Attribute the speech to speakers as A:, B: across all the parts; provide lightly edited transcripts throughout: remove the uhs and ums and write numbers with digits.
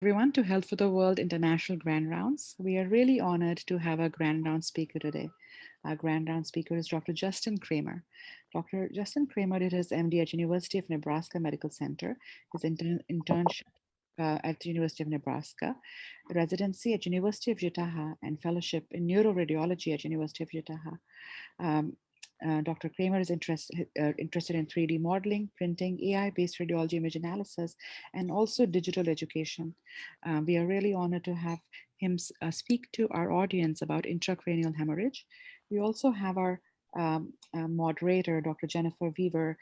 A: everyone to Health for the World International Grand Rounds. We are really honored to have our Grand Round speaker today. Our Grand Round speaker is Dr. Justin Cramer. Dr. Justin Cramer did his MD at University of Nebraska Medical Center, his internship at the University of Nebraska, residency at University of Utah, and fellowship in neuroradiology at University of Utah. Um, Dr. Cramer is interested in 3D modeling, printing, AI-based radiology image analysis, and also digital education. We are really honored to have him speak to our audience about intracranial hemorrhage. We also have our moderator, Dr. Jennifer Weaver,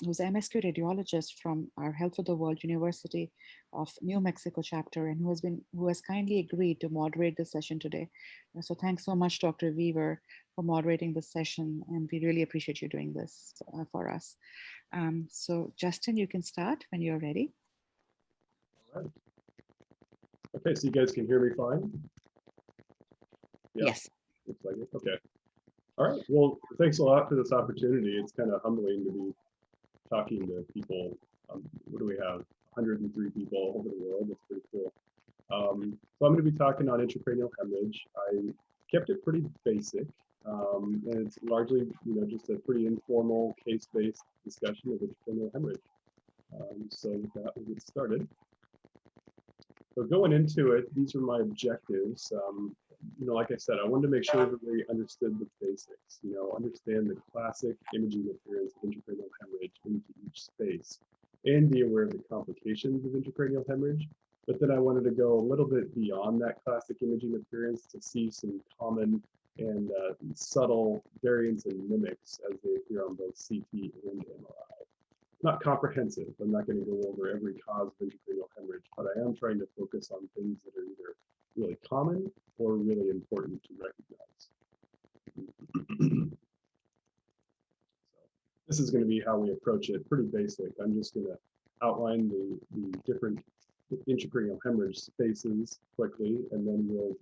A: who's an MSK radiologist from our Health for the World University of New Mexico chapter, and who has kindly agreed to moderate this session today. So thanks so much, Dr. Weaver, for moderating this session, and we really appreciate you doing this for us. So Justin, you can start when you're ready.
B: All right. Okay, so you guys can hear me fine?
A: Yeah. Yes.
B: Looks like it. Okay. All right. Well, thanks a lot for this opportunity. It's kind of humbling to be talking to people. What do we have? 103 people all over the world. That's pretty cool. So I'm going to be talking on intracranial hemorrhage. I kept it pretty basic, and it's largely, just a pretty informal case-based discussion of intracranial hemorrhage. So with that, we'll get started. So going into it, these are my objectives. Like I said, I wanted to make sure everybody understood the basics, understand the classic imaging appearance of intracranial hemorrhage into each space, and be aware of the complications of intracranial hemorrhage. But then I wanted to go a little bit beyond that classic imaging appearance to see some common and subtle variants and mimics as they appear on both CT and MRI. Not comprehensive. I'm not going to go over every cause of intracranial hemorrhage, but I am trying to focus on things that are either really common or really important to recognize. So this is going to be how we approach it. Pretty basic. I'm just going to outline the different intracranial hemorrhage spaces quickly, and then we'll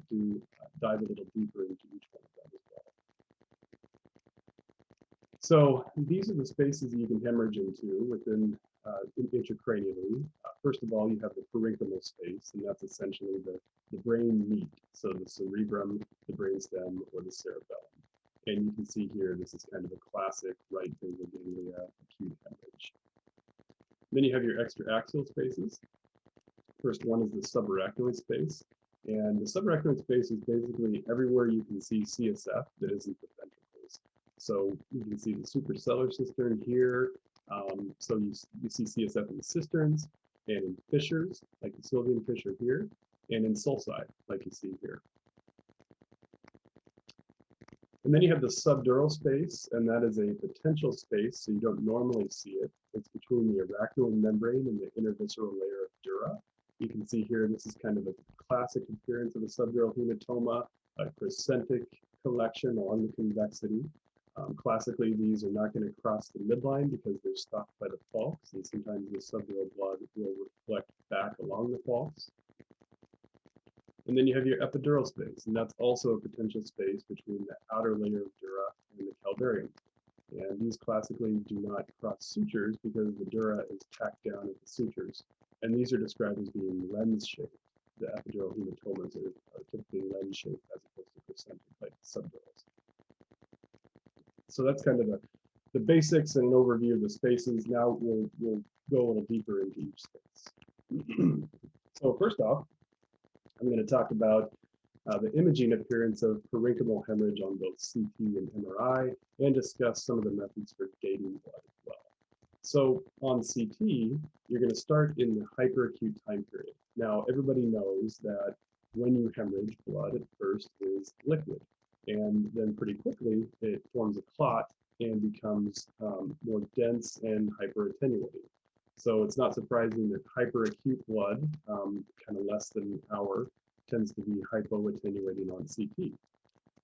B: dive a little deeper into each one of them as well. So these are the spaces you can hemorrhage into within intracranially. First of all, you have the parenchymal space, and that's essentially the brain meat. So the cerebrum, the brainstem, or the cerebellum. And you can see here, this is kind of a classic right basal ganglia acute hemorrhage. Then you have your extraaxial spaces. First one is the subarachnoid space. And the subarachnoid space is basically everywhere you can see CSF that isn't the ventricles. So you can see the suprasellar cistern here. So you see CSF in the cisterns and in fissures, like the Sylvian fissure here, and in sulci, like you see here. And then you have the subdural space, and that is a potential space, so you don't normally see it. It's between the arachnoid membrane and the intervisceral layer of dura. You can see here, this is kind of a classic appearance of a subdural hematoma, a crescentic collection along the convexity. Classically, these are not going to cross the midline because they're stopped by the falx, and sometimes the subdural blood will reflect back along the falx. And then you have your epidural space, and that's also a potential space between the outer layer of dura and the calvarium. And these classically do not cross sutures because the dura is tacked down at the sutures. And these are described as being lens-shaped. The epidural hematomas are typically lens-shaped as opposed to crescentic like subdurals. So that's kind of the basics and an overview of the spaces. Now we'll go a little deeper into each space. So first off, I'm going to talk about the imaging appearance of parenchymal hemorrhage on both CT and MRI, and discuss some of the methods for dating blood as well. So on CT, you're going to start in the hyperacute time period. Now, everybody knows that when you hemorrhage, blood at first is liquid, and then pretty quickly it forms a clot and becomes more dense and hyperattenuating. So it's not surprising that hyperacute blood, kind of less than an hour, tends to be hypoattenuating on CT.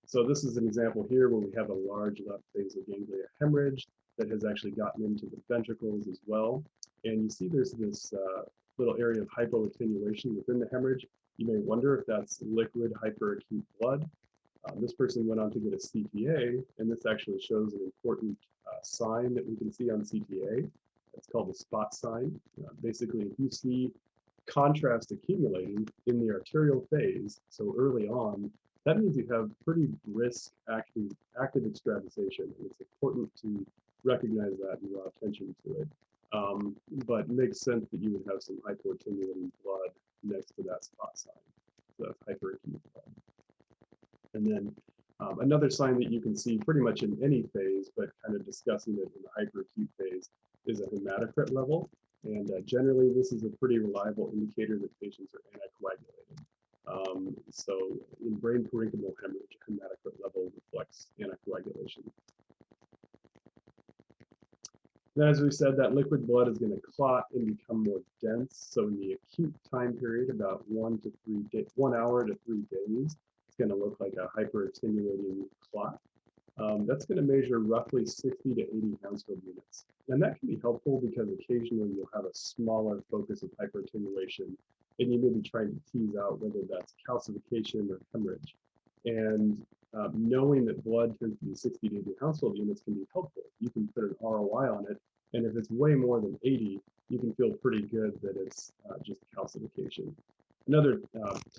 B: So this is an example here where we have a large left basal ganglia hemorrhage that has actually gotten into the ventricles as well. And you see there's this little area of hypoattenuation within the hemorrhage. You may wonder if that's liquid hyperacute blood. This person went on to get a CTA, and this actually shows an important sign that we can see on CTA. It's called the spot sign. Basically, if you see contrast accumulating in the arterial phase, so early on, that means you have pretty brisk active extravasation, and it's important to recognize that and draw attention to it. But it makes sense that you would have some hypoattenuating blood next to that spot sign. So that's hyperacute blood. And then another sign that you can see pretty much in any phase, but kind of discussing it in the hyperacute phase, is a hematocrit level. And generally, this is a pretty reliable indicator that patients are anticoagulated. So in brain parenchymal hemorrhage, hematocrit level reflects anticoagulation. Then, as we said, that liquid blood is going to clot and become more dense. So in the acute time period, about 1 hour to 3 days, it's going to look like a hyperattenuating clot. That's going to measure roughly 60 to 80 Hounsfield units. And that can be helpful because occasionally you'll have a smaller focus of hyperattenuation, and you may be trying to tease out whether that's calcification or hemorrhage. And knowing that blood tends to be 60 to 80 Hounsfield units can be helpful. You can put an ROI on it, and if it's way more than 80, you can feel pretty good that it's just calcification. Another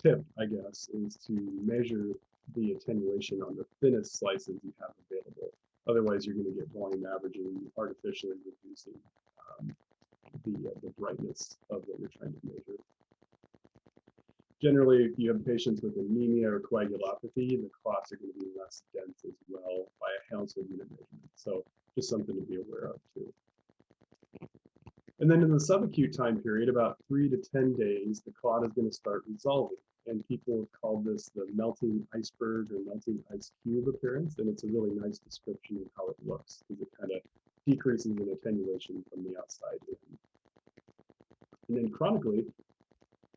B: tip, I guess, is to measure the attenuation on the thinnest slices you have available. Otherwise, you're going to get volume averaging, artificially reducing the brightness of what you're trying to measure. Generally, if you have patients with anemia or coagulopathy, the clots are going to be less dense as well by a Hounsfield unit measurement. So just something to be aware of too. And then in the subacute time period, about 3 to 10 days, the clot is going to start resolving. And people have called this the melting iceberg or melting ice cube appearance. And it's a really nice description of how it looks, because it kind of decreases in attenuation from the outside in. And then chronically,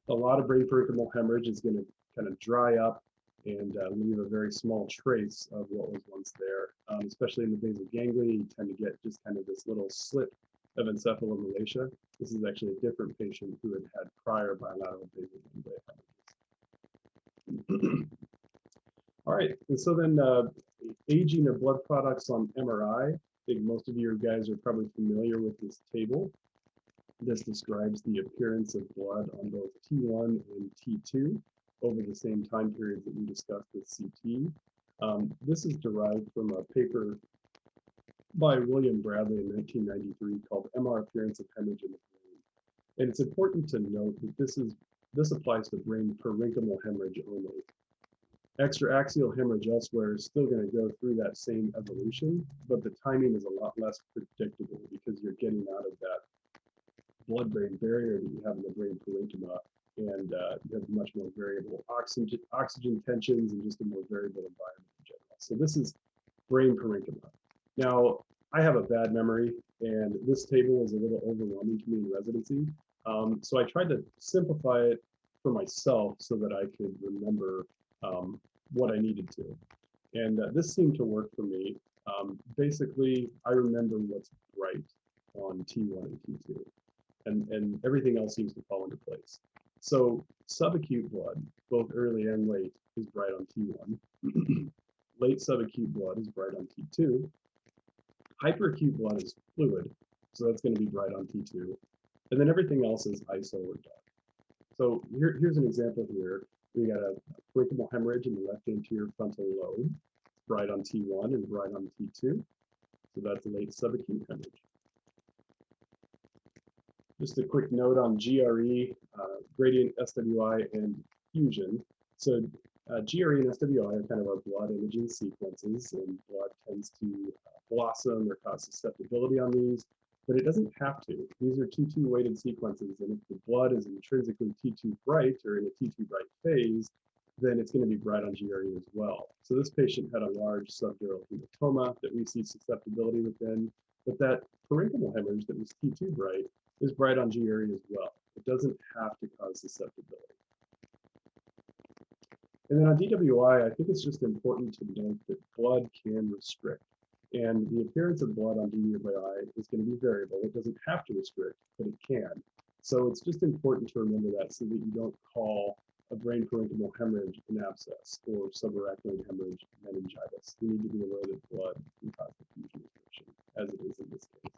B: a lot of brain parenchymal hemorrhage is going to kind of dry up and leave a very small trace of what was once there. Especially in the basal ganglia, you tend to get just kind of this little slip of encephalomalacia. This is actually a different patient who had had prior bilateral basal ganglia hemorrhages. All right, and so then aging of blood products on MRI. I think most of you guys are probably familiar with this table. This describes the appearance of blood on both T1 and T2 over the same time periods that we discussed with CT. This is derived from a paper by William Bradley in 1993 called MR Appearance of Hemorrhage in the Brain. And it's important to note that this applies to brain parenchymal hemorrhage only. Extraaxial hemorrhage elsewhere is still going to go through that same evolution, but the timing is a lot less predictable because you're getting out of that blood-brain barrier that you have in the brain parenchyma, and you have much more variable oxygen tensions and just a more variable environment in general. So this is brain parenchyma. Now, I have a bad memory, and this table was a little overwhelming to me in residency. So I tried to simplify it for myself so that I could remember what I needed to. And this seemed to work for me. Basically, I remember what's bright on T1 and T2. And everything else seems to fall into place. So subacute blood, both early and late, is bright on T1. Late subacute blood is bright on T2. Hyperacute blood is fluid, so that's going to be bright on T2. And then everything else is ISO or dark. So here's an example here. We got a parenchymal hemorrhage in the left anterior frontal lobe, bright on T1 and bright on T2. So that's late subacute hemorrhage. Just a quick note on GRE, gradient SWI, and fusion. So GRE and SWI are kind of our blood imaging sequences, and blood tends to blossom or cause susceptibility on these, but it doesn't have to. These are T2 weighted sequences, and if the blood is intrinsically T2 bright or in a T2 bright phase, then it's going to be bright on GRE as well. So this patient had a large subdural hematoma that we see susceptibility within, but that parenchymal hemorrhage that was T2 bright is bright on GRE as well. It doesn't have to cause susceptibility. And then on DWI, I think it's just important to note that blood can restrict. And the appearance of blood on DWI is going to be variable. It doesn't have to restrict, but it can. So it's just important to remember that so that you don't call a brain parenchymal hemorrhage an abscess or subarachnoid hemorrhage meningitis. You need to be aware that blood can cause diffusion restriction, as it is in this case.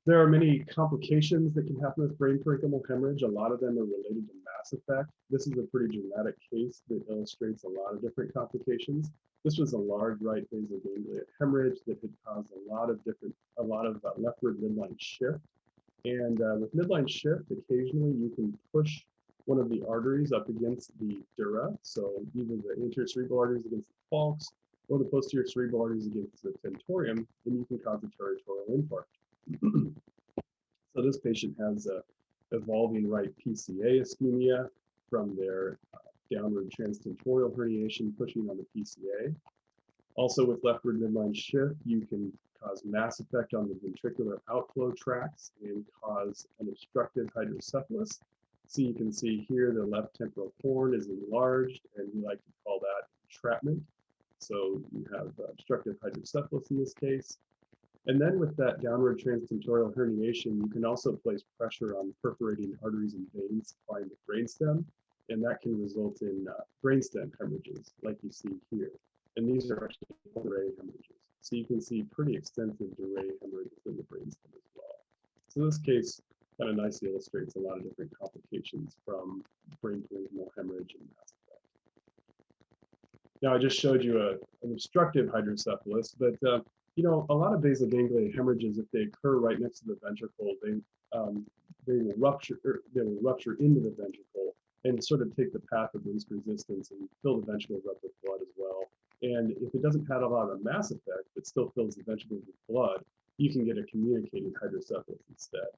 B: There are many complications that can happen with brain parenchymal hemorrhage. A lot of them are related to mass effect. This is a pretty dramatic case that illustrates a lot of different complications. This was a large right basal ganglia hemorrhage that had caused a lot of leftward midline shift. And with midline shift, occasionally you can push one of the arteries up against the dura. So either the anterior cerebral arteries against the falx or the posterior cerebral arteries against the tentorium, and you can cause a territorial infarct. So this patient has a evolving right PCA ischemia from their downward transtentorial herniation pushing on the PCA. Also with leftward midline shift, you can cause mass effect on the ventricular outflow tracts and cause an obstructive hydrocephalus. So you can see here the left temporal horn is enlarged, and we like to call that entrapment. So you have obstructive hydrocephalus in this case. And then with that downward transtentorial herniation, you can also place pressure on perforating arteries and veins supplying the brainstem, and that can result in brainstem hemorrhages like you see here. And these are actually Durée hemorrhages. So you can see pretty extensive Durée hemorrhages in the brainstem as well. So this case kind of nicely illustrates a lot of different complications from brain parenchymal hemorrhage and mass effect. Now I just showed you an obstructive hydrocephalus, but you know, a lot of basal ganglia hemorrhages, if they occur right next to the ventricle, they will rupture into the ventricle and sort of take the path of least resistance and fill the ventricles up with blood as well. And if it doesn't have a lot of mass effect, but still fills the ventricles with blood, you can get a communicating hydrocephalus instead.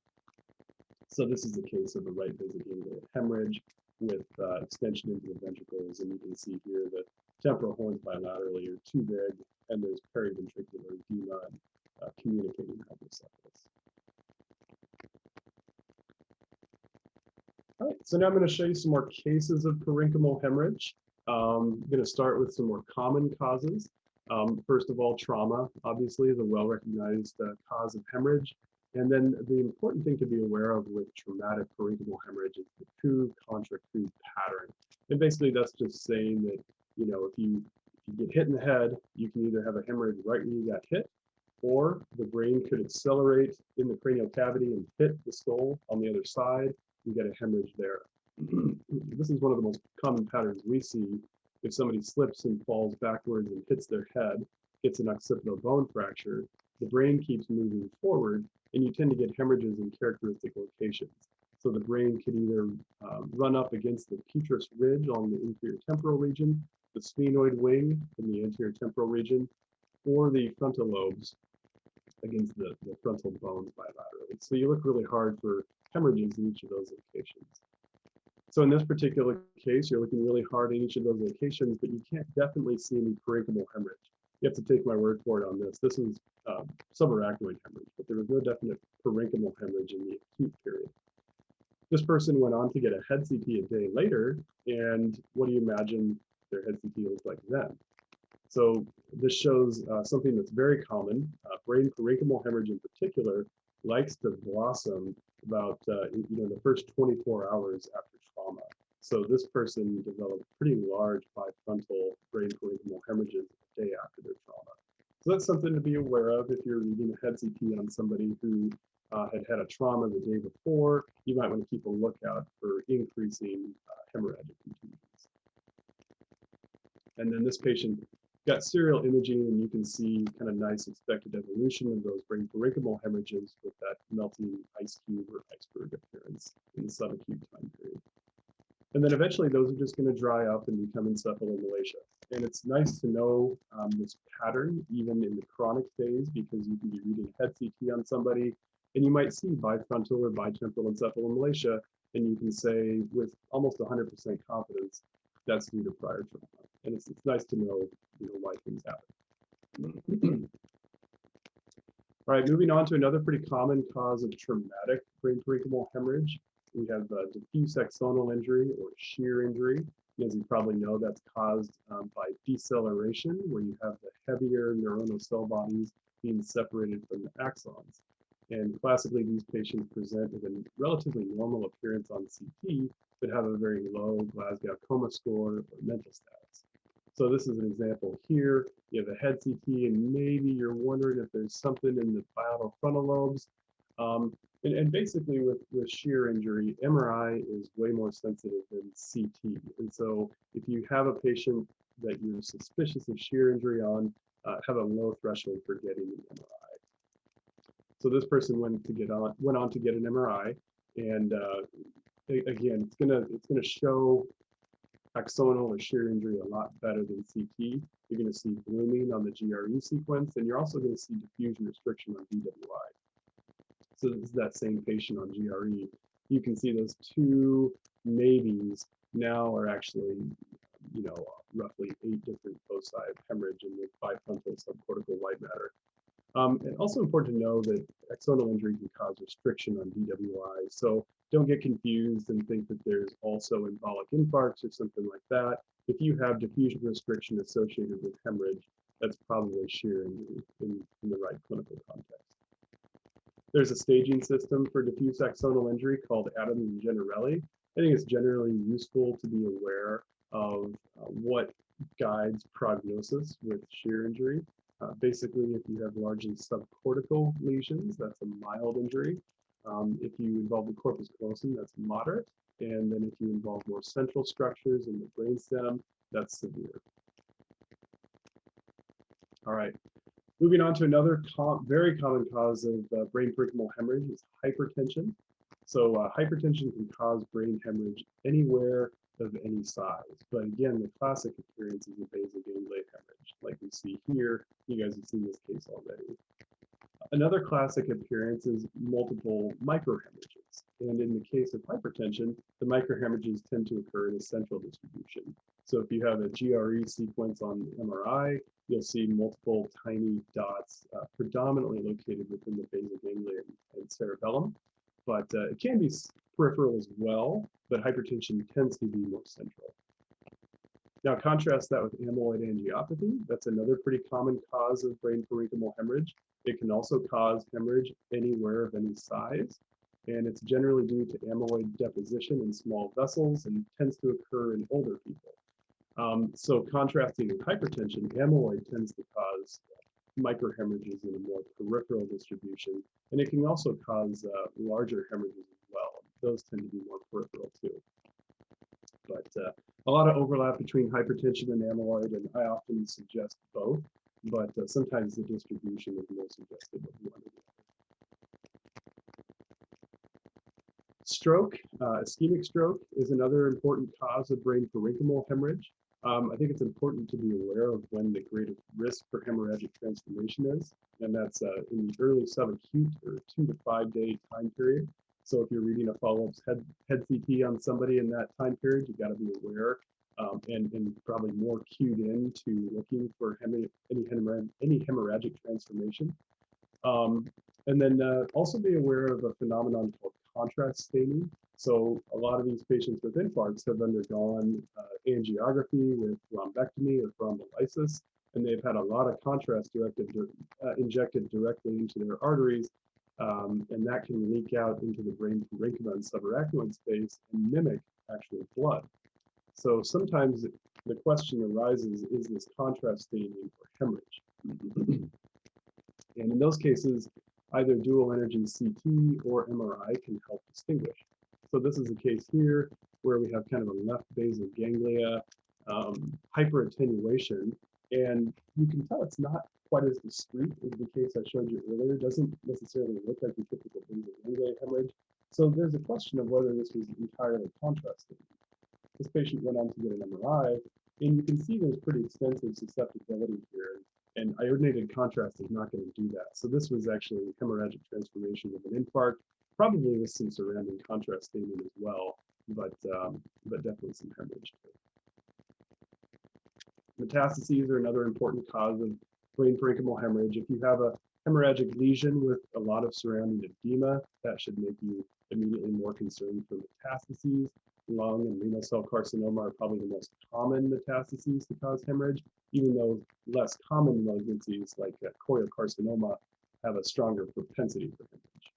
B: So this is the case of a right basal ganglia hemorrhage with extension into the ventricles, and you can see here the temporal horns bilaterally are too big, and there's periventricular edema and communicating hydrocephalus. All right, so now I'm going to show you some more cases of parenchymal hemorrhage. I'm going to start with some more common causes. First of all, trauma, obviously, is a well-recognized cause of hemorrhage. And then the important thing to be aware of with traumatic parenchymal hemorrhage is the coup contra coup pattern. And basically, that's just saying that, you know, if you get hit in the head, you can either have a hemorrhage right when you got hit, or the brain could accelerate in the cranial cavity and hit the skull on the other side. You get a hemorrhage there. This is one of the most common patterns we see. If somebody slips and falls backwards and hits their head, gets an occipital bone fracture, the brain keeps moving forward, and you tend to get hemorrhages in characteristic locations. So the brain could either run up against the petrous ridge on the inferior temporal region, the sphenoid wing in the anterior temporal region, or the frontal lobes against the frontal bones bilaterally. So you look really hard for hemorrhages in each of those locations. So in this particular case, you're looking really hard in each of those locations, but you can't definitely see any parenchymal hemorrhage. You have to take my word for it on this. This is subarachnoid hemorrhage, but there was no definite parenchymal hemorrhage in the acute period. This person went on to get a head CT a day later, and what do you imagine their head CT looked like then? So this shows something that's very common. Brain parenchymal hemorrhage in particular likes to blossom about the first 24 hours after trauma. So this person developed pretty large bifrontal brain parenchymal hemorrhages the day after their trauma. So that's something to be aware of if you're reading a head CT on somebody who had had a trauma the day before. You might want to keep a lookout for increasing hemorrhagic contusions. And then this patient got serial imaging, and you can see kind of nice expected evolution of those brain parenchymal hemorrhages with that melting ice cube or iceberg appearance in the subacute time period. And then eventually those are just going to dry up and become encephalomalacia. And it's nice to know this pattern even in the chronic phase, because you can be reading head CT on somebody and you might see bifrontal or bitemporal encephalomalacia, and you can say with almost 100% confidence that's due to prior trauma. And it's nice to know, why things happen. All right, moving on to another pretty common cause of traumatic brain parenchymal hemorrhage. We have diffuse axonal injury or shear injury. And as you probably know, that's caused by deceleration, where you have the heavier neuronal cell bodies being separated from the axons. And classically, these patients present with a relatively normal appearance on CT, but have a very low Glasgow coma score or mental status. So this is an example here. You have a head CT, and maybe you're wondering if there's something in the palatal frontal lobes. And basically with shear injury, MRI is way more sensitive than CT. And so if you have a patient that you're suspicious of shear injury on, have a low threshold for getting an MRI. So this person went on to get an MRI, and again, it's gonna show axonal or shear injury a lot better than CT. You're going to see blooming on the GRE sequence, and you're also going to see diffusion restriction on DWI. So this is that same patient on GRE. You can see those two maybes now are actually, roughly 8 different foci of hemorrhage in the bifrontal subcortical white matter. And also important to know that axonal injury can cause restriction on DWI. So don't get confused and think that there's also embolic infarcts or something like that. If you have diffusion restriction associated with hemorrhage, that's probably shear injury in the right clinical context. There's a staging system for diffuse axonal injury called Adams and Generelli. I think it's generally useful to be aware of what guides prognosis with shear injury. Basically, if you have largely subcortical lesions, that's a mild injury. If you involve the corpus callosum, that's moderate. And then if you involve more central structures in the brainstem, that's severe. All right, moving on to another very common cause of brain parenchymal hemorrhage is hypertension. So hypertension can cause brain hemorrhage anywhere of any size. But again, the classic appearance is a basoganglia hemorrhage, like we see here. You guys have seen this case already. Another classic appearance is multiple microhemorrhages. And in the case of hypertension, the microhemorrhages tend to occur in a central distribution. So if you have a GRE sequence on MRI, you'll see multiple tiny dots predominantly located within the basal ganglia and cerebellum. But it can be peripheral as well, but hypertension tends to be more central. Now contrast that with amyloid angiopathy. That's another pretty common cause of brain parenchymal hemorrhage. It can also cause hemorrhage anywhere of any size, and it's generally due to amyloid deposition in small vessels and tends to occur in older people. So contrasting with hypertension, amyloid tends to cause microhemorrhages in a more peripheral distribution, and it can also cause larger hemorrhages as well. Those tend to be more peripheral too. But a lot of overlap between hypertension and amyloid, and I often suggest both, but sometimes the distribution is more suggestive of one or the other. Stroke, ischemic stroke is another important cause of brain parenchymal hemorrhage. I think it's important to be aware of when the greatest risk for hemorrhagic transformation is, and that's in the early subacute or 2 to 5 day time period. So if you're reading a follow-up head CT on somebody in that time period, you've got to be aware and probably more cued in to looking for any hemorrhagic transformation. And then also be aware of a phenomenon called contrast staining. So a lot of these patients with infarcts have undergone angiography with thrombectomy or thrombolysis, and they've had a lot of contrast injected directly into their arteries, and that can leak out into the brain parenchyma and subarachnoid space and mimic actual blood. So sometimes the question arises, is this contrast staining or hemorrhage? And in those cases, either dual energy CT or MRI can help distinguish. So this is a case here where we have kind of a left basal ganglia hyperattenuation, and you can tell it's not quite as discrete as the case I showed you earlier. It doesn't necessarily look like the typical basal ganglia hemorrhage. So there's a question of whether this was entirely contrasting. This patient went on to get an MRI, and you can see there's pretty extensive susceptibility here, and iodinated contrast is not going to do that. So this was actually hemorrhagic transformation with an infarct, probably with some surrounding contrast staining as well, but definitely some hemorrhage too. Metastases are another important cause of brain parenchymal hemorrhage. If you have a hemorrhagic lesion with a lot of surrounding edema, that should make you immediately more concerned for metastases. Lung and renal cell carcinoma are probably the most common metastases to cause hemorrhage, even though less common malignancies like choriocarcinoma have a stronger propensity for hemorrhage.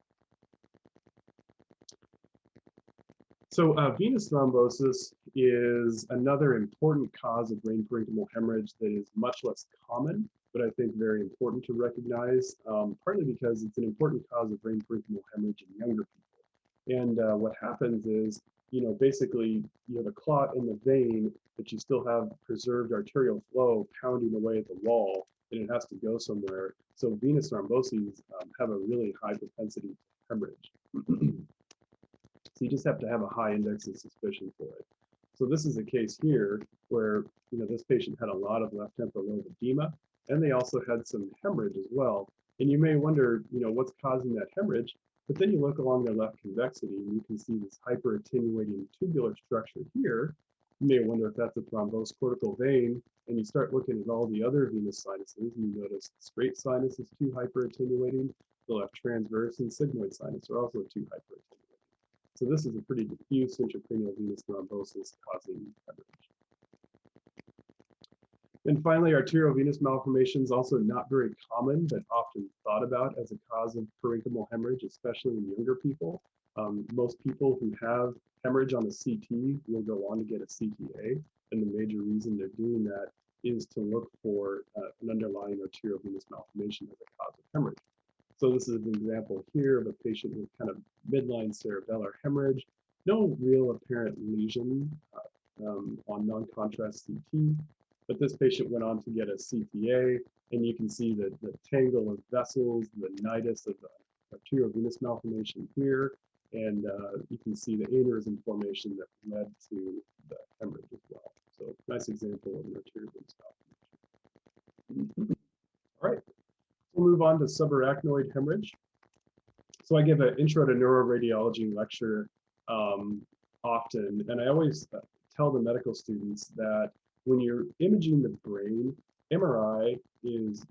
B: So venous thrombosis is another important cause of brain parenchymal hemorrhage that is much less common, but I think very important to recognize, partly because it's an important cause of brain parenchymal hemorrhage in younger people. And what happens is, basically, the clot in the vein, but you still have preserved arterial flow pounding away at the wall, and it has to go somewhere. So venous thromboses have a really high propensity to hemorrhage. So you just have to have a high index of suspicion for it. So this is a case here where, this patient had a lot of left temporal lobe edema, and they also had some hemorrhage as well. And you may wonder, what's causing that hemorrhage? But then you look along their left convexity, and you can see this hyperattenuating tubular structure here. You may wonder if that's a thrombosed cortical vein, and you start looking at all the other venous sinuses, and you notice the straight sinus is too hyperattenuating, the left transverse and sigmoid sinus are also too hyperattenuating. So this is a pretty diffuse intracranial venous thrombosis causing hemorrhage. And finally, arteriovenous malformations, also not very common, but often thought about as a cause of parenchymal hemorrhage, especially in younger people. Most people who have hemorrhage on a CT will go on to get a CTA, and the major reason they're doing that is to look for an underlying arteriovenous malformation as a cause of hemorrhage. So this is an example here of a patient with kind of midline cerebellar hemorrhage, no real apparent lesion on non-contrast CT, but this patient went on to get a CTA, and you can see the tangle of vessels, the nidus of the arteriovenous malformation here, and you can see the aneurysm formation that led to the hemorrhage as well. So nice example of an arteriovenous malformation. All right. We'll move on to subarachnoid hemorrhage. So I give an intro to neuroradiology lecture often, and I always tell the medical students that when you're imaging the brain, MRI is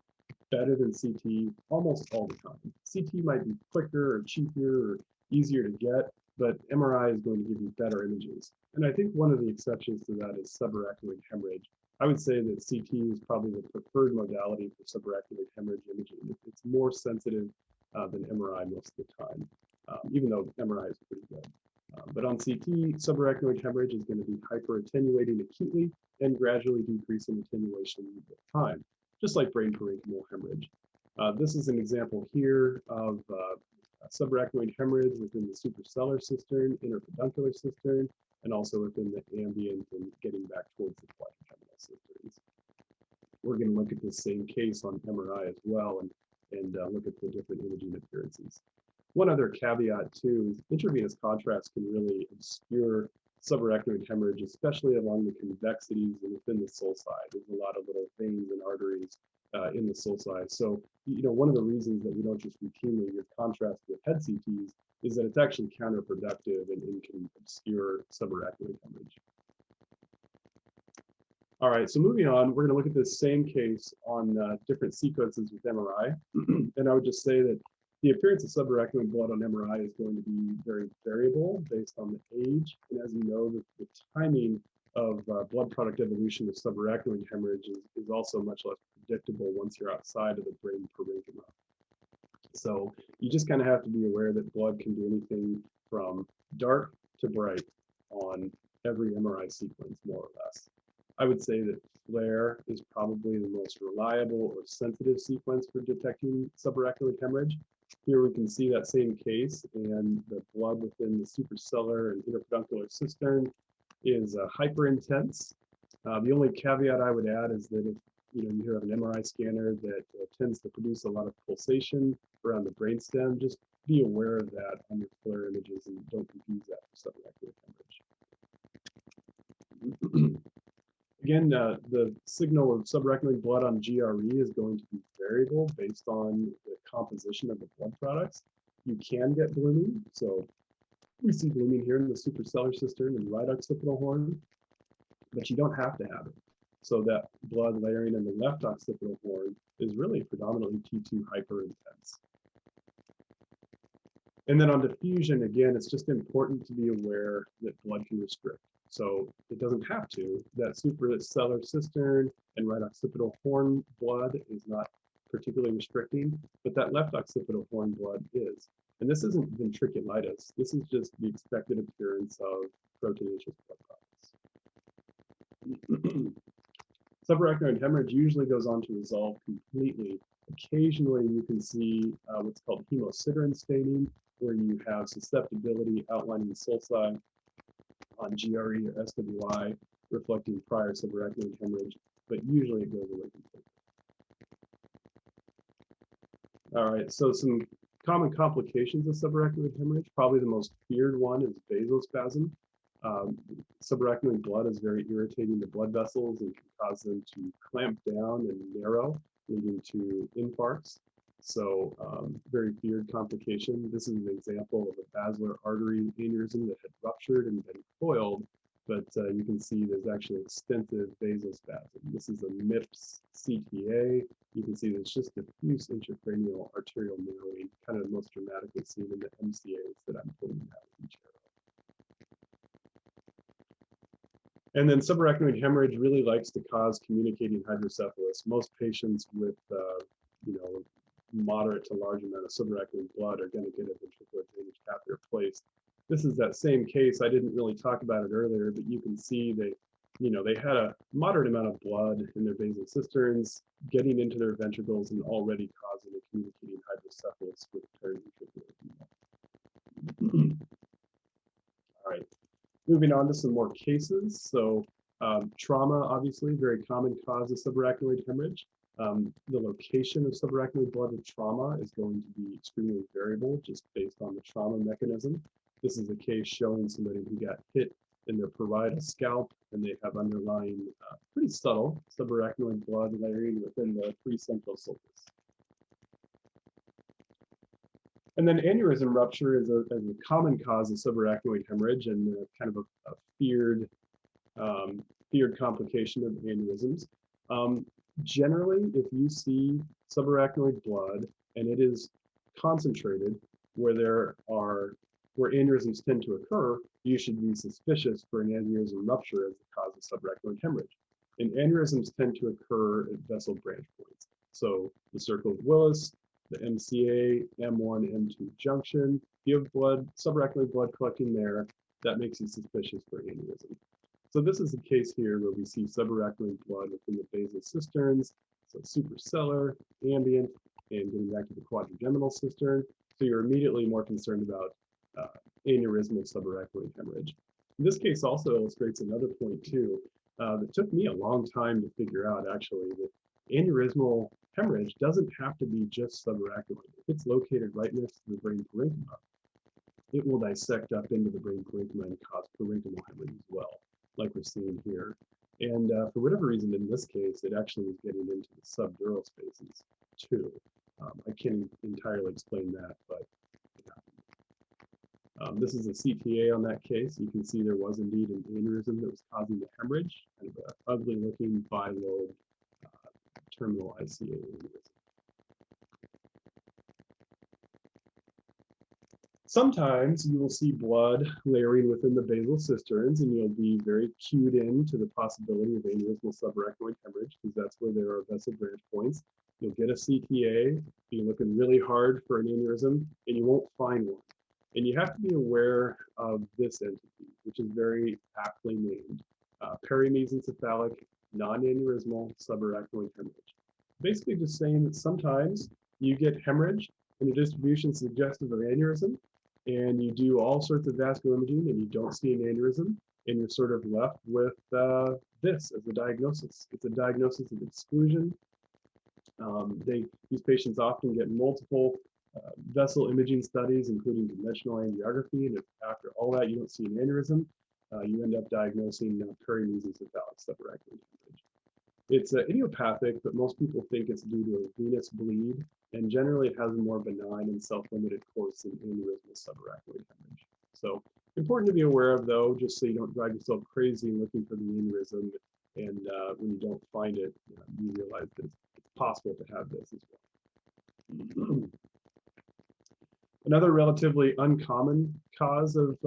B: better than CT almost all the time. CT might be quicker or cheaper or easier to get, but MRI is going to give you better images. And I think one of the exceptions to that is subarachnoid hemorrhage. I would say that CT is probably the preferred modality for subarachnoid hemorrhage imaging. It's more sensitive than MRI most of the time, even though MRI is pretty good. But on CT, subarachnoid hemorrhage is going to be hyperattenuating acutely and gradually decreasing attenuation with time, just like brain parenchymal hemorrhage. This is an example here of subarachnoid hemorrhage within the suprasellar cistern, interpeduncular cistern, and also within the ambient and getting back towards the quadrigeminal cisterns. We're going to look at the same case on MRI as well and look at the different imaging appearances. One other caveat too is intravenous contrast can really obscure subarachnoid hemorrhage, especially along the convexities and within the sulci. There's a lot of little veins and arteries in the sulci. So, one of the reasons that we don't just routinely give contrast with head CTs is that it's actually counterproductive and can obscure subarachnoid hemorrhage. All right, so moving on, we're going to look at this same case on different sequences with MRI. And I would just say that the appearance of subarachnoid blood on MRI is going to be very variable based on the age. And as you know, the timing of blood product evolution of subarachnoid hemorrhage is also much less predictable once you're outside of the brain parenchyma. So you just kind of have to be aware that blood can do anything from dark to bright on every MRI sequence, more or less. I would say that FLAIR is probably the most reliable or sensitive sequence for detecting subarachnoid hemorrhage. Here we can see that same case, and the blood within the suprasellar and interpeduncular cistern is hyper intense. The only caveat I would add is that if you have an MRI scanner that tends to produce a lot of pulsation around the brainstem, just be aware of that on your FLAIR images and don't confuse that for subarachnoid hemorrhage. Again, the signal of subarachnoid blood on GRE is going to be variable based on the composition of the blood products. You can get blooming, so we see blooming here in the suprasellar cistern and right occipital horn, but you don't have to have it. So that blood layering in the left occipital horn is really predominantly T2 hyperintense. And then on diffusion, again, it's just important to be aware that blood can restrict. So it doesn't have to. That suprasellar cistern and right occipital horn blood is not particularly restricting, but that left occipital horn blood is. And this isn't ventriculitis. This is just the expected appearance of proteinaceous blood products. Subarachnoid hemorrhage usually goes on to resolve completely. Occasionally, you can see what's called hemosiderin staining, where you have susceptibility outlining sulci on GRE or SWI, reflecting prior subarachnoid hemorrhage, but usually it goes away completely. All right, so some common complications of subarachnoid hemorrhage. Probably the most feared one is vasospasm. Subarachnoid blood is very irritating to blood vessels and can cause them to clamp down and narrow, leading to infarcts. So very feared complication. This is an example of a basilar artery aneurysm that had ruptured and been coiled, but you can see there's actually extensive vasospasm. This is a MIPS CTA. You can see there's just diffuse intracranial arterial narrowing, kind of most dramatically seen in the MCAs that I'm pointing out with each arrow. And then subarachnoid hemorrhage really likes to cause communicating hydrocephalus. Most patients with, moderate to large amount of subarachnoid blood are going to get a ventricular drainage catheter placed. This is that same case. I didn't really talk about it earlier, but you can see they had a moderate amount of blood in their basal cisterns getting into their ventricles and already causing a communicating hydrocephalus with periventricular edema. All right. Moving on to some more cases. So trauma, obviously, very common cause of subarachnoid hemorrhage. The location of subarachnoid blood with trauma is going to be extremely variable just based on the trauma mechanism. This is a case showing somebody who got hit in their parietal scalp, and they have underlying pretty subtle subarachnoid blood layering within the precentral sulcus. And then aneurysm rupture is a common cause of subarachnoid hemorrhage and kind of a feared complication of aneurysms. Generally, if you see subarachnoid blood and it is concentrated where aneurysms tend to occur, you should be suspicious for an aneurysm rupture as the cause of subarachnoid hemorrhage. And aneurysms tend to occur at vessel branch points. So the circle of Willis, the MCA, M1, M2 junction. If you have subarachnoid blood collecting there, that makes you suspicious for aneurysm. So this is a case here where we see subarachnoid blood within the basal cisterns, so suprasellar, ambient, and getting back to the quadrigeminal cistern. So you're immediately more concerned about aneurysmal subarachnoid hemorrhage. This case also illustrates another point too, that took me a long time to figure out actually, that aneurysmal hemorrhage doesn't have to be just subarachnoid. If it's located right next to the brain parenchyma, it will dissect up into the brain parenchyma and cause parenchymal hemorrhage as well, like we're seeing here. And for whatever reason, in this case, it actually is getting into the subdural spaces too. I can't entirely explain that, but this is a CTA on that case. You can see there was indeed an aneurysm that was causing the hemorrhage, kind of an ugly looking bilobe terminal ICA aneurysm. Sometimes you will see blood layering within the basal cisterns, and you'll be very cued in to the possibility of aneurysmal subarachnoid hemorrhage, because that's where there are vessel branch points. You'll get a CTA, be looking really hard for an aneurysm, and you won't find one. And you have to be aware of this entity, which is very aptly named, perimesencephalic non-aneurysmal subarachnoid hemorrhage. Basically just saying that sometimes you get hemorrhage in a distribution suggestive of aneurysm, and you do all sorts of vascular imaging and you don't see an aneurysm, and you're sort of left with this as a diagnosis. It's a diagnosis of exclusion. These patients often get multiple vessel imaging studies, including conventional angiography, and if after all that you don't see an aneurysm, you end up diagnosing perimesencephalic subarachnoid hemorrhage. It's idiopathic, but most people think it's due to a venous bleed, and generally it has a more benign and self-limited course than aneurysmal subarachnoid hemorrhage. So important to be aware of, though, just so you don't drive yourself crazy looking for the aneurysm, and when you don't find it, you realize that it's possible to have this as well. Another relatively uncommon cause of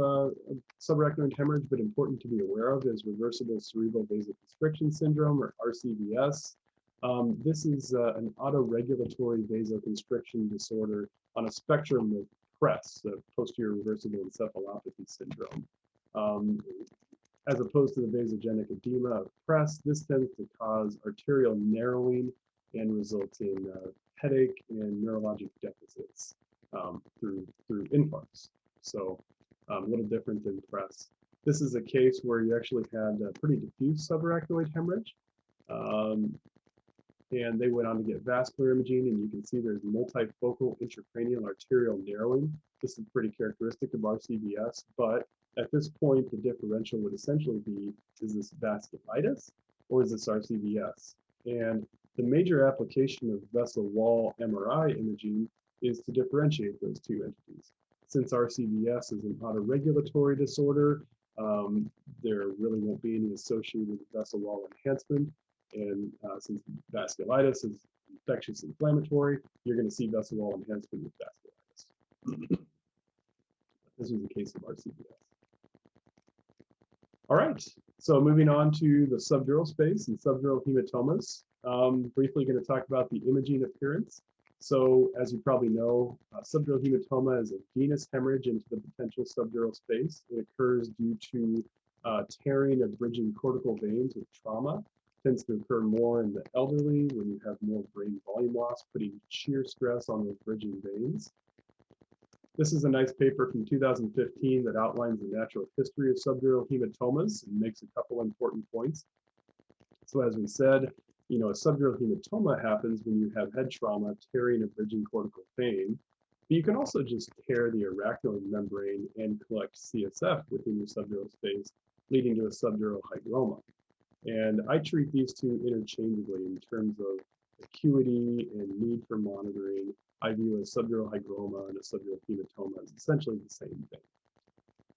B: subarachnoid hemorrhage, but important to be aware of, is reversible cerebral vasoconstriction syndrome, or RCVS. This is an autoregulatory vasoconstriction disorder on a spectrum of PRES, posterior reversible encephalopathy syndrome. Um, as opposed to the vasogenic edema of PRES, this tends to cause arterial narrowing and result in headache and neurologic deficits through infarcts. So a little different than PRES. This is a case where you actually had a pretty diffuse subarachnoid hemorrhage. And they went on to get vascular imaging, and you can see there's multifocal intracranial arterial narrowing. This is pretty characteristic of RCBS, but at this point, the differential would essentially be, is this vasculitis or is this RCBS? And the major application of vessel wall MRI imaging is to differentiate those two entities. Since RCBS is an autoregulatory disorder, there really won't be any associated vessel wall enhancement. And since vasculitis is infectious inflammatory, you're going to see vessel wall enhancement with vasculitis. This was the case of RCBS. All right, so moving on to the subdural space and subdural hematomas. Briefly going to talk about the imaging appearance. So as you probably know, subdural hematoma is a venous hemorrhage into the potential subdural space. It occurs due to tearing of bridging cortical veins with trauma. Tends to occur more in the elderly when you have more brain volume loss, putting shear stress on those bridging veins. This is a nice paper from 2015 that outlines the natural history of subdural hematomas and makes a couple important points. So as we said, you know, a subdural hematoma happens when you have head trauma tearing a bridging cortical vein. But you can also just tear the arachnoid membrane and collect CSF within your subdural space, leading to a subdural hygroma. And I treat these two interchangeably in terms of acuity and need for monitoring. I view a subdural hygroma and a subdural hematoma as essentially the same thing.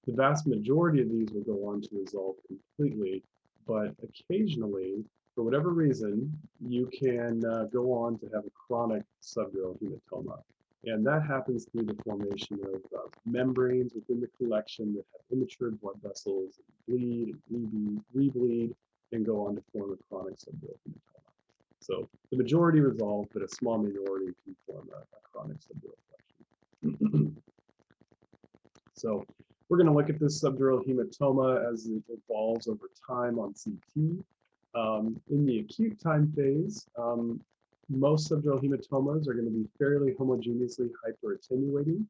B: The vast majority of these will go on to resolve completely, but occasionally, for whatever reason, you can go on to have a chronic subdural hematoma. And that happens through the formation of membranes within the collection that have immature blood vessels and bleed and rebleed and go on to form a chronic subdural hematoma. So the majority resolve, but a small minority can form a chronic subdural collection. So we're going to look at this subdural hematoma as it evolves over time on CT. In the acute time phase, most subdural hematomas are going to be fairly homogeneously hyperattenuating.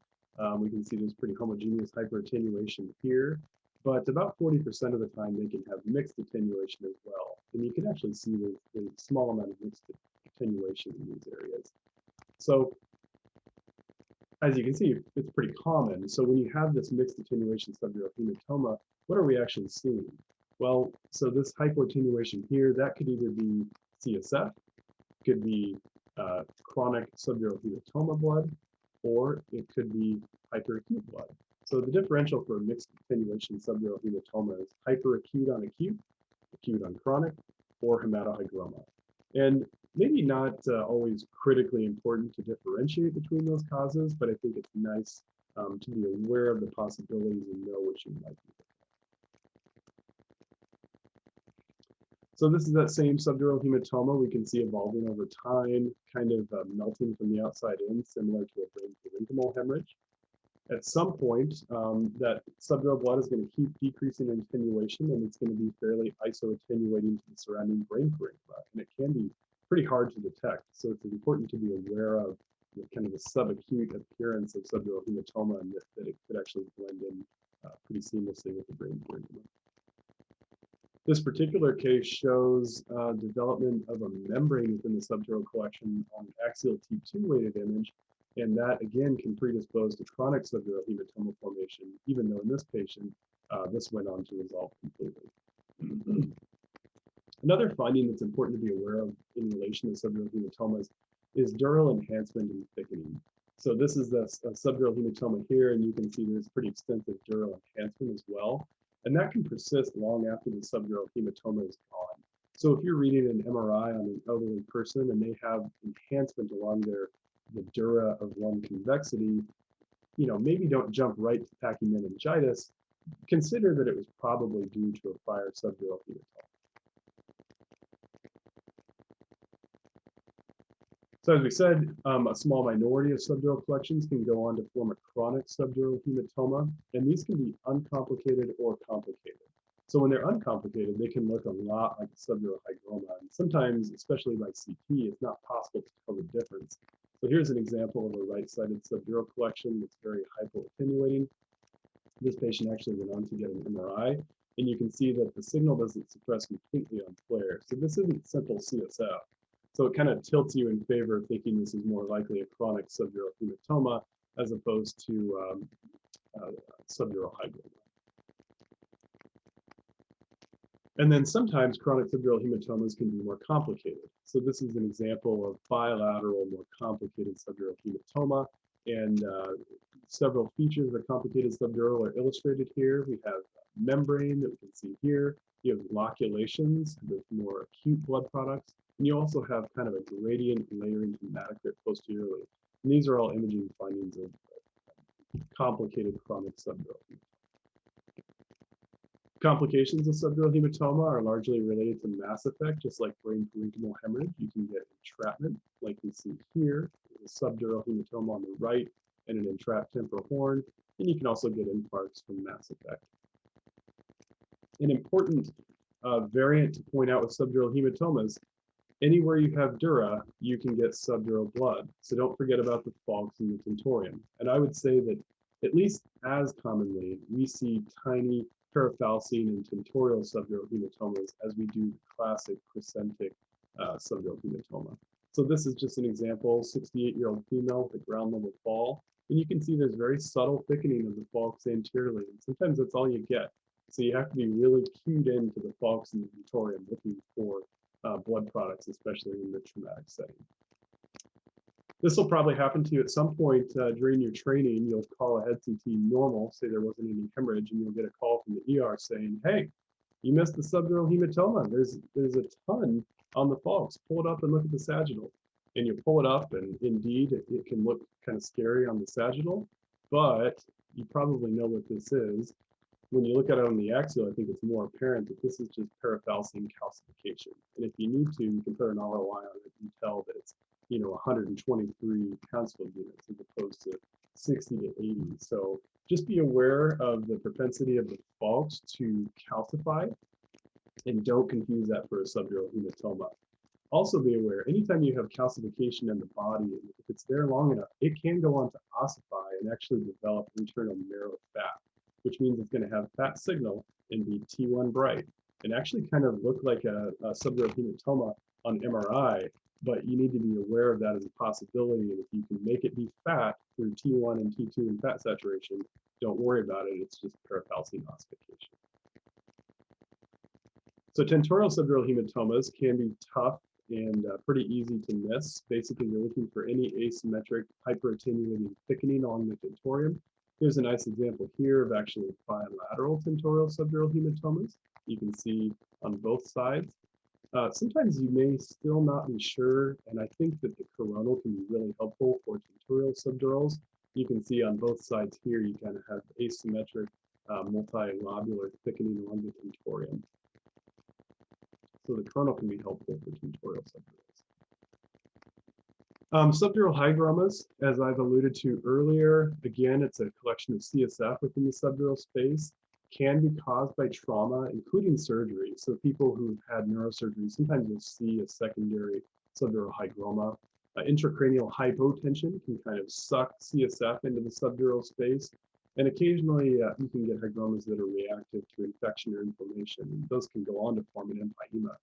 B: We can see there's pretty homogeneous hyperattenuation here, but about 40% of the time they can have mixed attenuation as well. And you can actually see the small amount of mixed attenuation in these areas. So as you can see, it's pretty common. So when you have this mixed attenuation subdural hematoma, what are we actually seeing? Well, so this hypoattenuation here, that could either be CSF, could be chronic subdural hematoma blood, or it could be hyperacute blood. So the differential for a mixed attenuation subdural hematoma is hyperacute on acute, acute on chronic, or hematohygroma. And maybe not always critically important to differentiate between those causes, but I think it's nice to be aware of the possibilities and know what you might be. So this is that same subdural hematoma we can see evolving over time, kind of melting from the outside in, similar to a brain parenchymal hemorrhage. At some point, that subdural blood is going to keep decreasing in attenuation, and it's going to be fairly isoattenuating to the surrounding brain parenchyma, and it can be pretty hard to detect. So it's important to be aware of the kind of the subacute appearance of subdural hematoma, and that it could actually blend in pretty seamlessly with the brain parenchyma. This particular case shows development of a membrane within the subdural collection on an axial T2 weighted image, and that again can predispose to chronic subdural hematoma formation, even though in this patient, this went on to resolve completely. Another finding that's important to be aware of in relation to subdural hematomas is dural enhancement and thickening. So this is the subdural hematoma here, and you can see there's pretty extensive dural enhancement as well. And that can persist long after the subdural hematoma is gone. So if you're reading an MRI on an elderly person and they have enhancement along the dura of lung convexity, you know, maybe don't jump right to pachymeningitis. Consider that it was probably due to a prior subdural hematoma. So as we said, a small minority of subdural collections can go on to form a chronic subdural hematoma, and these can be uncomplicated or complicated. So when they're uncomplicated, they can look a lot like a subdural hygroma, and sometimes, especially by CT, it's not possible to tell the difference. So here's an example of a right-sided subdural collection that's very hypoattenuating. This patient actually went on to get an MRI, and you can see that the signal doesn't suppress completely on flare. So this isn't simple CSF. So it kind of tilts you in favor of thinking this is more likely a chronic subdural hematoma as opposed to subdural hygroma. And then sometimes chronic subdural hematomas can be more complicated. So this is an example of bilateral, more complicated subdural hematoma. And several features of a complicated subdural are illustrated here. We have membrane that we can see here. You have loculations with more acute blood products. And you also have kind of a gradient layering hematocrit posteriorly. And these are all imaging findings of complicated chronic subdural hematoma. Complications of subdural hematoma are largely related to mass effect, just like brain parenchymal hemorrhage. You can get entrapment, like we see here, a subdural hematoma on the right and an entrapped temporal horn. And you can also get infarcts from mass effect. An important variant to point out with subdural hematomas, anywhere you have dura, you can get subdural blood. So don't forget about the falx and the tentorium. And I would say that at least as commonly, we see tiny parafalcine and tentorial subdural hematomas as we do the classic crescentic subdural hematoma. So this is just an example, 68-year-old female with a ground level fall. And you can see there's very subtle thickening of the falx anteriorly. And sometimes that's all you get. So you have to be really cued into the falx and the tentorium looking for blood products, especially in the traumatic setting. This will probably happen to you at some point during your training. You'll call a head CT normal, say there wasn't any hemorrhage, and you'll get a call from the ER saying, hey, you missed the subdural hematoma. There's a ton on the falx. Pull it up and look at the sagittal. And you pull it up, and indeed, it can look kind of scary on the sagittal, but you probably know what this is. When you look at it on the axial, I think it's more apparent that this is just parafalcine calcification. And if you need to, you can put an ROI on it and tell that it's 123 Hounsfield units as opposed to 60 to 80. So just be aware of the propensity of the falx to calcify, and don't confuse that for a subdural hematoma. Also be aware, anytime you have calcification in the body, if it's there long enough, it can go on to ossify and actually develop internal marrow fat, which means it's going to have fat signal and be T1 bright and actually kind of look like a subdural hematoma on MRI, but you need to be aware of that as a possibility. And if you can make it be fat through T1 and T2 and fat saturation, don't worry about it. It's just parafalcine ossification. So tentorial subdural hematomas can be tough and pretty easy to miss. Basically, you're looking for any asymmetric hyperattenuating thickening along the tentorium. Here's a nice example here of actually bilateral tentorial subdural hematomas. You can see on both sides. Sometimes you may still not be sure, and I think that the coronal can be really helpful for tentorial subdurals. You can see on both sides here, you kind of have asymmetric multilobular thickening along the tentorium. So the coronal can be helpful for tentorial subdurals. Subdural hygromas, as I've alluded to earlier, again, it's a collection of CSF within the subdural space, can be caused by trauma, including surgery. So people who've had neurosurgery, sometimes you'll see a secondary subdural hygroma. Intracranial hypotension can kind of suck CSF into the subdural space. And occasionally you can get hygromas that are reactive to infection or inflammation. And those can go on to form an empyema.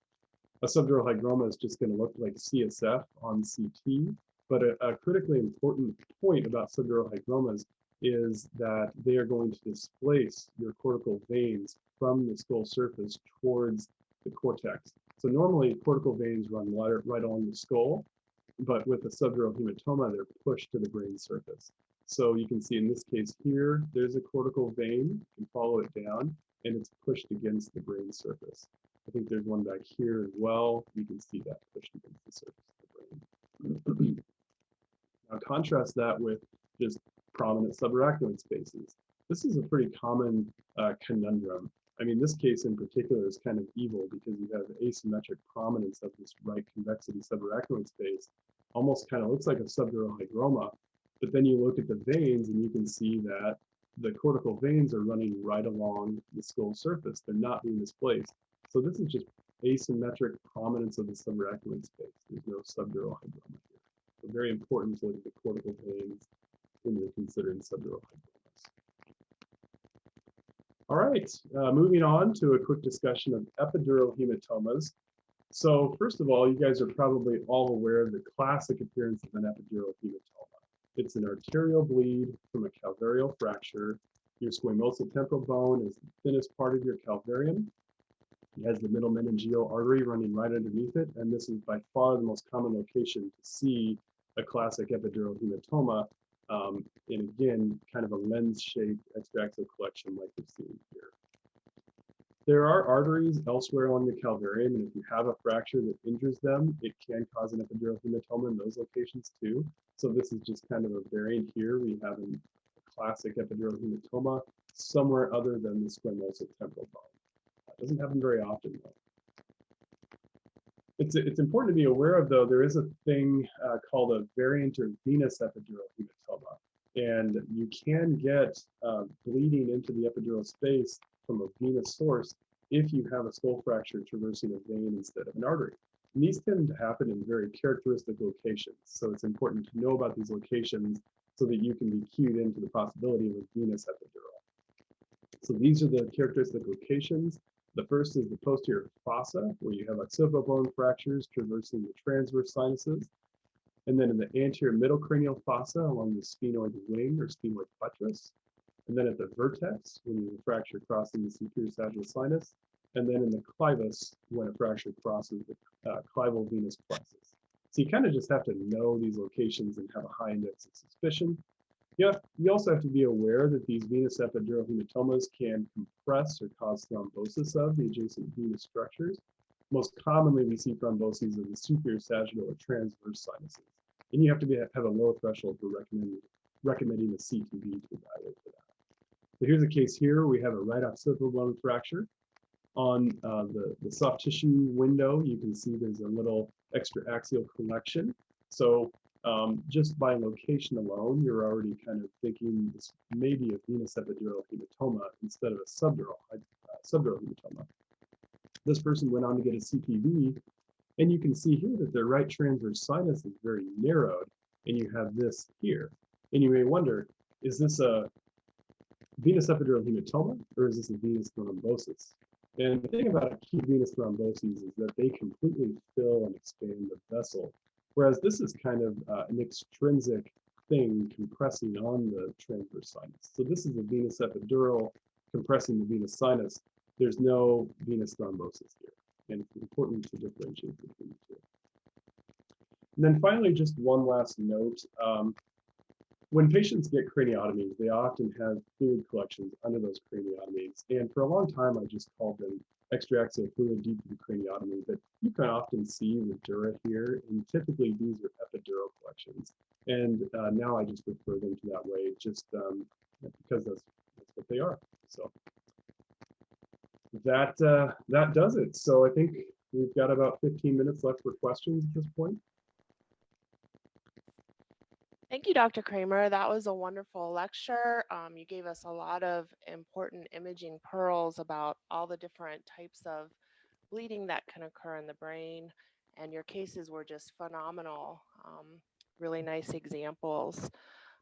B: A subdural hygroma is just going to look like CSF on CT, but a critically important point about subdural hygromas is that they are going to displace your cortical veins from the skull surface towards the cortex. So normally cortical veins run right along the skull, but with a subdural hematoma, they're pushed to the brain surface. So you can see in this case here, there's a cortical vein, you can follow it down, and it's pushed against the brain surface. I think there's one back here as well. You can see that pushed against the surface of the brain. Now contrast that with just prominent subarachnoid spaces. This is a pretty common conundrum. I mean, this case in particular is kind of evil because you have asymmetric prominence of this right convexity subarachnoid space, almost kind of looks like a subdural hygroma. But then you look at the veins and you can see that the cortical veins are running right along the skull surface. They're not being displaced. So this is just asymmetric prominence of the subarachnoid space. There's no subdural hygroma here. So very important to look at the cortical veins when you're considering subdural hygromas. All right, moving on to a quick discussion of epidural hematomas. So first of all, you guys are probably all aware of the classic appearance of an epidural hematoma. It's an arterial bleed from a calvarial fracture. Your squamosal temporal bone is the thinnest part of your calvarium. It has the middle meningeal artery running right underneath it, and this is by far the most common location to see a classic epidural hematoma. And again, kind of a lens-shaped extraaxial collection like we're seeing here. There are arteries elsewhere along the calvarium, and if you have a fracture that injures them, it can cause an epidural hematoma in those locations too. So this is just kind of a variant here. We have a classic epidural hematoma somewhere other than the squamosal temporal bone. It doesn't happen very often though. It's important to be aware of though, there is a thing called a variant or venous epidural hematoma. And you can get bleeding into the epidural space from a venous source if you have a skull fracture traversing a vein instead of an artery. And these tend to happen in very characteristic locations. So it's important to know about these locations so that you can be cued into the possibility of a venous epidural. So these are the characteristic locations. The first is the posterior fossa, where you have occipital bone fractures traversing the transverse sinuses. And then in the anterior middle cranial fossa along the sphenoid wing or sphenoid buttress. And then at the vertex, when you have a fracture crossing the superior sagittal sinus. And then in the clivus, when a fracture crosses the clival venous plexus. So you kind of just have to know these locations and have a high index of suspicion. You also have to be aware that these venous epidural hematomas can compress or cause thrombosis of the adjacent venous structures. Most commonly, we see thromboses of the superior sagittal or transverse sinuses. And you have to have a low threshold for recommending a CTB to evaluate for that. So here's a case here. We have a right occipital bone fracture. On the soft tissue window, you can see there's a little extraaxial collection. So just by location alone, you're already kind of thinking this may be a venous epidural hematoma instead of a subdural hematoma. This person went on to get a CTB, and you can see here that their right transverse sinus is very narrowed, and you have this here. And you may wonder, is this a venous epidural hematoma, or is this a venous thrombosis? And the thing about acute venous thromboses is that they completely fill and expand the vessel, whereas this is kind of an extrinsic thing compressing on the transverse sinus. So this is a venous epidural compressing the venous sinus. There's no venous thrombosis here, and it's important to differentiate between the two. And then finally, just one last note. When patients get craniotomies, they often have fluid collections under those craniotomies. And for a long time, I just called them extraaxial fluid deep to the craniotomy, but you can often see the dura here, and typically these are epidural collections. And now I just refer them to that way, just because that's what they are. So that does it. So I think we've got about 15 minutes left for questions at this point.
C: Thank you, Dr. Cramer. That was a wonderful lecture. You gave us a lot of important imaging pearls about all the different types of bleeding that can occur in the brain, and your cases were just phenomenal. Really nice examples.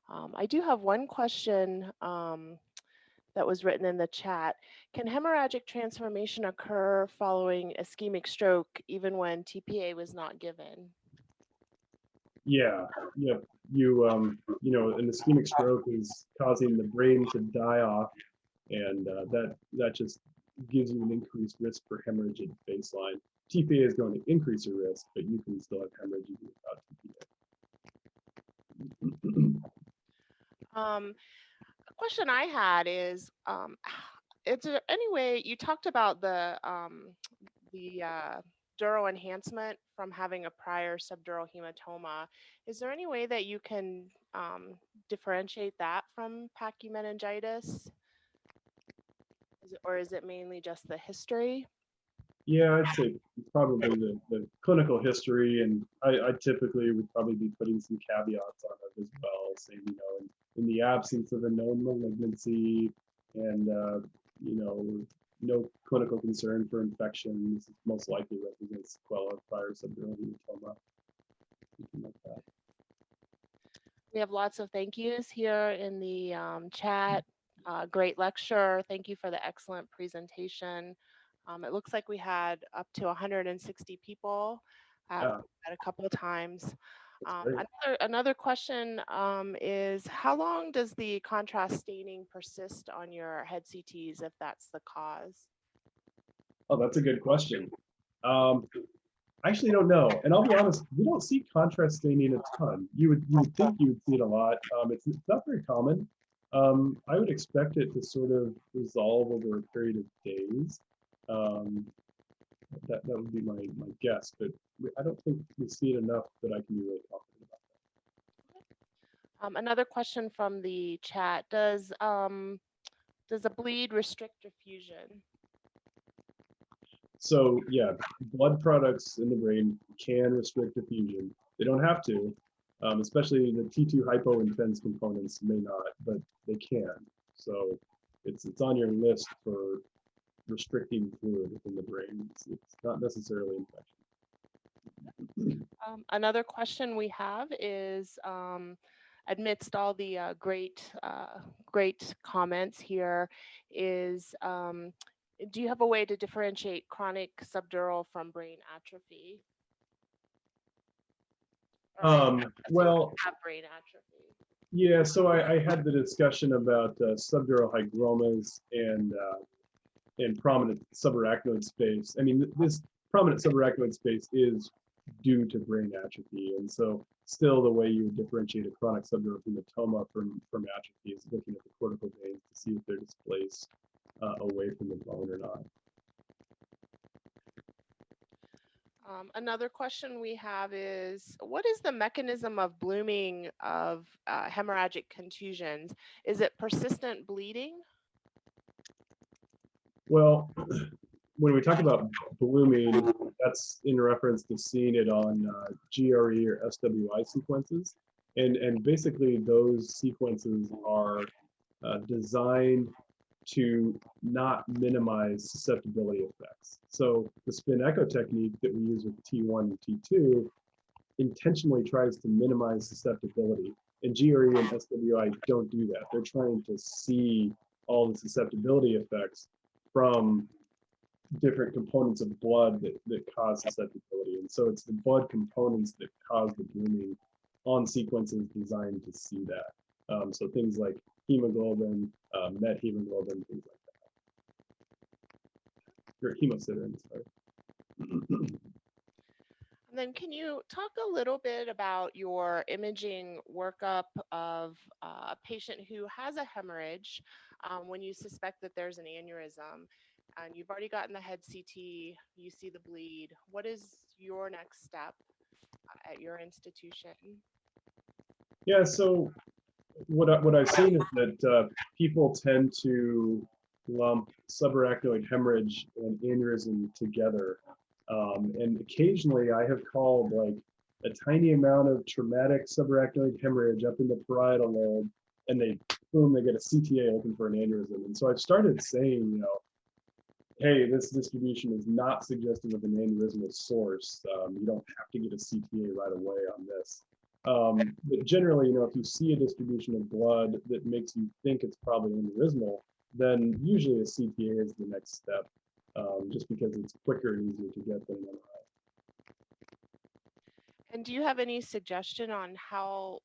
C: I do have one question that was written in the chat. Can hemorrhagic transformation occur following ischemic stroke even when TPA was not given?
B: Yeah. You know, an ischemic stroke is causing the brain to die off, and that just gives you an increased risk for hemorrhage at baseline. TPA is going to increase your risk, but you can still have hemorrhage even without TPA.
C: A question I had is, is there any way you talked about the dural enhancement from having a prior subdural hematoma? Is there any way that you can differentiate that from pachymeningitis? Or is it mainly just the history?
B: Yeah, I'd say probably the clinical history, and I typically would probably be putting some caveats on it as well, saying, in the absence of a known malignancy and, no clinical concern for infection, this most likely represents sequela of prior subdural hematoma, something like that.
C: We have lots of thank yous here in the chat. Great lecture. Thank you for the excellent presentation. It looks like we had up to 160 people at
B: Yeah,
C: a couple of times.
B: that's great.
C: Another question is, how long does the contrast staining persist on your head CTs if that's the cause?
B: Oh, that's a good question. I actually don't know, and I'll be honest, we don't see contrast staining a ton. You would think you would see it a lot. It's not very common. I would expect it to sort of resolve over a period of days. Um, that would be my guess, but I don't think we see it enough that I can be really confident about that.
C: Another question from the chat: does a bleed restrict diffusion?
B: So yeah, blood products in the brain can restrict diffusion. They don't have to, especially the T2 hypointense components may not, but they can. So it's on your list for restricting fluid within the brain. It's not necessarily infection.
C: Another question we have is, amidst all the great comments here, is do you have a way to differentiate chronic subdural from brain atrophy?
B: Well,
C: have brain atrophy.
B: yeah, so I had the discussion about subdural hygromas and prominent subarachnoid space. I mean, this prominent subarachnoid space is due to brain atrophy, and so still the way you would differentiate a chronic subdural hematoma from atrophy is looking at the cortical veins to see if they're displaced away from the bone or not.
C: Another question we have is, what is the mechanism of blooming of hemorrhagic contusions? Is it persistent bleeding?
B: Well, when we talk about blooming, that's in reference to seeing it on GRE or SWI sequences. And basically those sequences are designed to not minimize susceptibility effects. So the spin echo technique that we use with T1 and T2 intentionally tries to minimize susceptibility. And GRE and SWI don't do that. They're trying to see all the susceptibility effects from different components of blood that cause susceptibility. And so it's the blood components that cause the blooming on sequences designed to see that. So things like hemoglobin, methemoglobin, things like that. Or hemosiderin, sorry.
C: And then can you talk a little bit about your imaging workup of a patient who has a hemorrhage when you suspect that there's an aneurysm, and you've already gotten the head CT, you see the bleed. What is your next step at your institution?
B: Yeah, so what I've seen is that people tend to lump subarachnoid hemorrhage and aneurysm together. And occasionally I have called like a tiny amount of traumatic subarachnoid hemorrhage up in the parietal lobe, and they get a CTA looking for an aneurysm. And so I've started saying, hey, this distribution is not suggestive of an aneurysmal source. You don't have to get a CTA right away on this. But generally, if you see a distribution of blood that makes you think it's probably aneurysmal, then usually a CTA is the next step, just because it's quicker and easier to get than an MRI.
C: And do you have any suggestion on how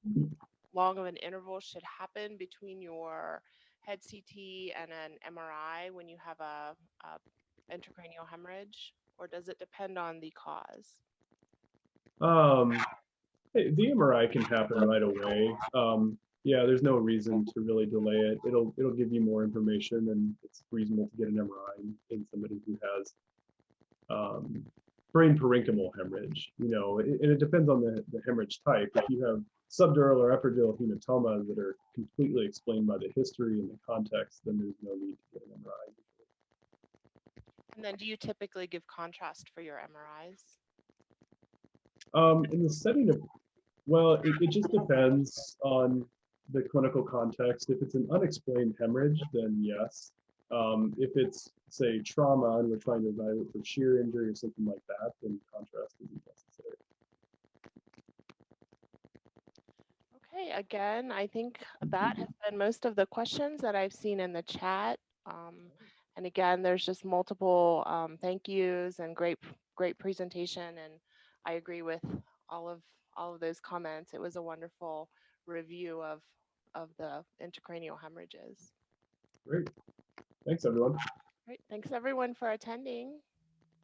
C: long of an interval should happen between your head CT and an MRI when you have a intracranial hemorrhage, or does it depend on the cause?
B: The MRI can happen right away. Yeah, there's no reason to really delay it. It'll give you more information, and it's reasonable to get an MRI in somebody who has brain parenchymal hemorrhage. And it depends on the hemorrhage type. If you have subdural or epidural hematoma that are completely explained by the history and the context, then there's no need to get an MRI.
C: And then do you typically give contrast for your MRIs?
B: In the setting of, well, it just depends on the clinical context. If it's an unexplained hemorrhage, then yes. If it's, say, trauma and we're trying to evaluate for shear injury or something like that, then contrast isn't necessary.
C: Okay, again, I think that has been most of the questions that I've seen in the chat. And again, there's just multiple thank yous and great presentation. And I agree with all of all of those comments. It was a wonderful review of the intracranial hemorrhages.
B: Great. Thanks, everyone.
C: Great. Thanks everyone for attending.